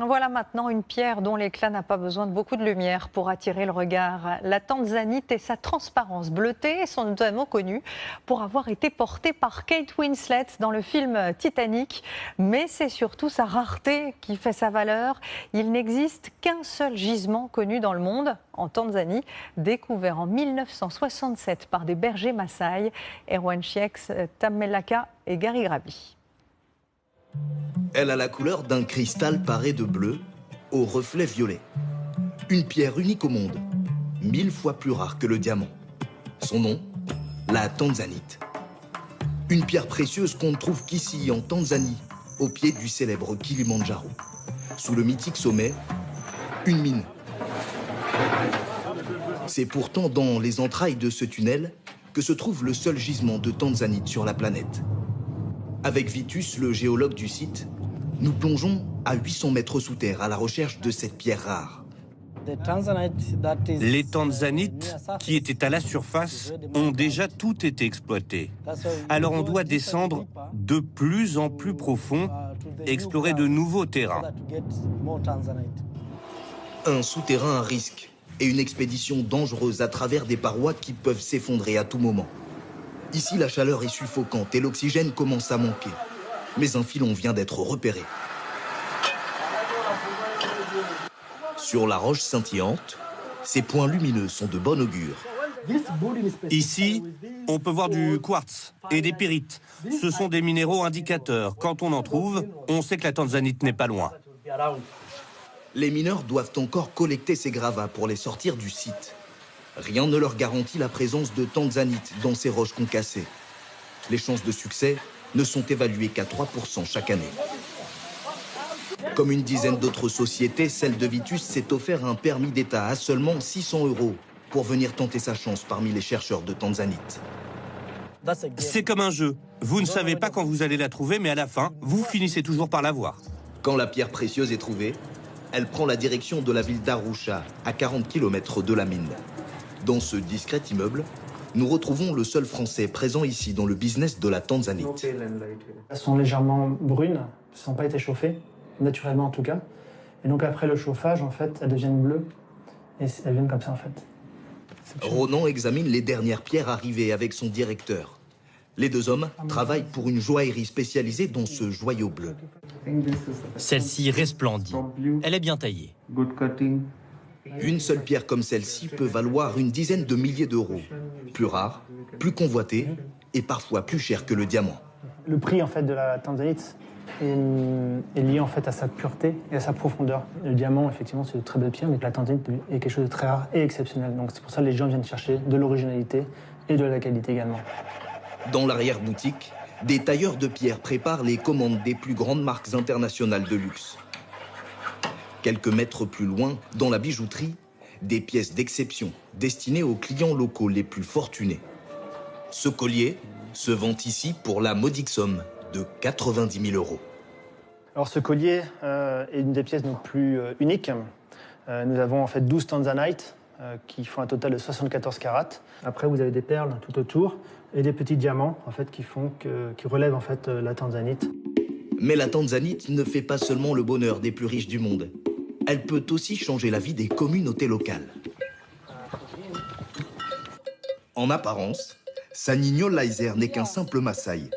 Voilà maintenant une pierre dont l'éclat n'a pas besoin de beaucoup de lumière pour attirer le regard. La tanzanite et sa transparence bleutée sont notamment connues pour avoir été portées par Kate Winslet dans le film Titanic. Mais c'est surtout sa rareté qui fait sa valeur. Il n'existe qu'un seul gisement connu dans le monde, en Tanzanie, découvert en 1967 par des bergers Maasai, Erwan Shiex, Tamelaka et Gary Grabi. Elle a la couleur d'un cristal paré de bleu, au reflet violet. Une pierre unique au monde, 1000 fois plus rare que le diamant. Son nom, la tanzanite. Une pierre précieuse qu'on ne trouve qu'ici, en Tanzanie, au pied du célèbre Kilimandjaro. Sous le mythique sommet, une mine. C'est pourtant dans les entrailles de ce tunnel que se trouve le seul gisement de tanzanite sur la planète. Avec Vitus, le géologue du site, nous plongeons à 800 mètres sous terre à la recherche de cette pierre rare. Les tanzanites qui étaient à la surface ont déjà tout été exploités. Alors on doit descendre de plus en plus profond et explorer de nouveaux terrains. Un souterrain à risque et une expédition dangereuse à travers des parois qui peuvent s'effondrer à tout moment. Ici, la chaleur est suffocante et l'oxygène commence à manquer. Mais un filon vient d'être repéré. Sur la roche scintillante, ces points lumineux sont de bon augure. Ici, on peut voir du quartz et des pyrites. Ce sont des minéraux indicateurs. Quand on en trouve, on sait que la tanzanite n'est pas loin. Les mineurs doivent encore collecter ces gravats pour les sortir du site. Rien ne leur garantit la présence de tanzanite dans ces roches concassées. Les chances de succès ne sont évaluées qu'à 3% chaque année. Comme une dizaine d'autres sociétés, celle de Vitus s'est offert un permis d'État à seulement 600 € pour venir tenter sa chance parmi les chercheurs de tanzanite. C'est comme un jeu. Vous ne savez pas quand vous allez la trouver, mais à la fin, vous finissez toujours par la voir. Quand la pierre précieuse est trouvée, elle prend la direction de la ville d'Arusha, à 40 km de la mine. Dans ce discret immeuble, nous retrouvons le seul Français présent ici dans le business de la tanzanite. Elles sont légèrement brunes, elles n'ont pas été chauffées, naturellement en tout cas. Et donc après le chauffage, en fait, elles deviennent bleues. Et elles viennent comme ça, en fait. Ronan examine les dernières pierres arrivées avec son directeur. Les deux hommes travaillent pour une joaillerie spécialisée dans ce joyau bleu. Celle-ci resplendit. Elle est bien taillée. Une seule pierre comme celle-ci peut valoir une dizaine de milliers d'euros. Plus rare, plus convoitée et parfois plus cher que le diamant. Le prix en fait de la tanzanite est lié en fait à sa pureté et à sa profondeur. Le diamant, effectivement, c'est de très belles pierres, mais la tanzanite est quelque chose de très rare et exceptionnel. Donc c'est pour ça que les gens viennent chercher de l'originalité et de la qualité également. Dans l'arrière-boutique, des tailleurs de pierre préparent les commandes des plus grandes marques internationales de luxe. Quelques mètres plus loin, dans la bijouterie, des pièces d'exception destinées aux clients locaux les plus fortunés. Ce collier se vend ici pour la modique somme de 90 000 €. Alors ce collier est une des pièces nos plus uniques. Nous avons en fait 12 tanzanites qui font un total de 74 carats. Après, vous avez des perles tout autour et des petits diamants en fait qui relèvent en fait la tanzanite. Mais la tanzanite ne fait pas seulement le bonheur des plus riches du monde. Elle peut aussi changer la vie des communautés locales. En apparence, Sanigno Laizer n'est qu'un simple Maasai.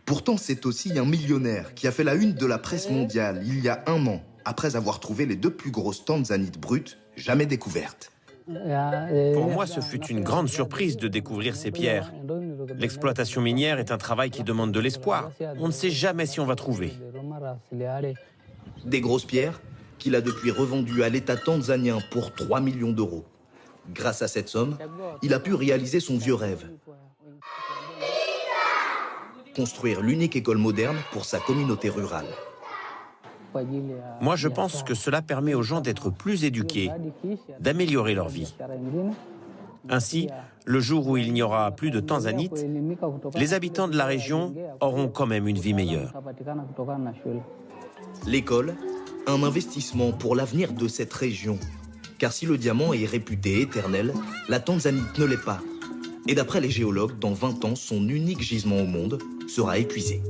Pourtant, c'est aussi un millionnaire qui a fait la une de la presse mondiale il y a un an, après avoir trouvé les 2 plus grosses tanzanites brutes jamais découvertes. Pour moi, ce fut une grande surprise de découvrir ces pierres. L'exploitation minière est un travail qui demande de l'espoir. On ne sait jamais si on va trouver. Des grosses pierres qu'il a depuis revendues à l'État tanzanien pour 3 millions d'euros. Grâce à cette somme, il a pu réaliser son vieux rêve. Construire l'unique école moderne pour sa communauté rurale. Moi, je pense que cela permet aux gens d'être plus éduqués, d'améliorer leur vie. Ainsi, le jour où il n'y aura plus de tanzanite, les habitants de la région auront quand même une vie meilleure. L'école, un investissement pour l'avenir de cette région. Car si le diamant est réputé éternel, la tanzanite ne l'est pas. Et d'après les géologues, dans 20 ans, son unique gisement au monde sera épuisé.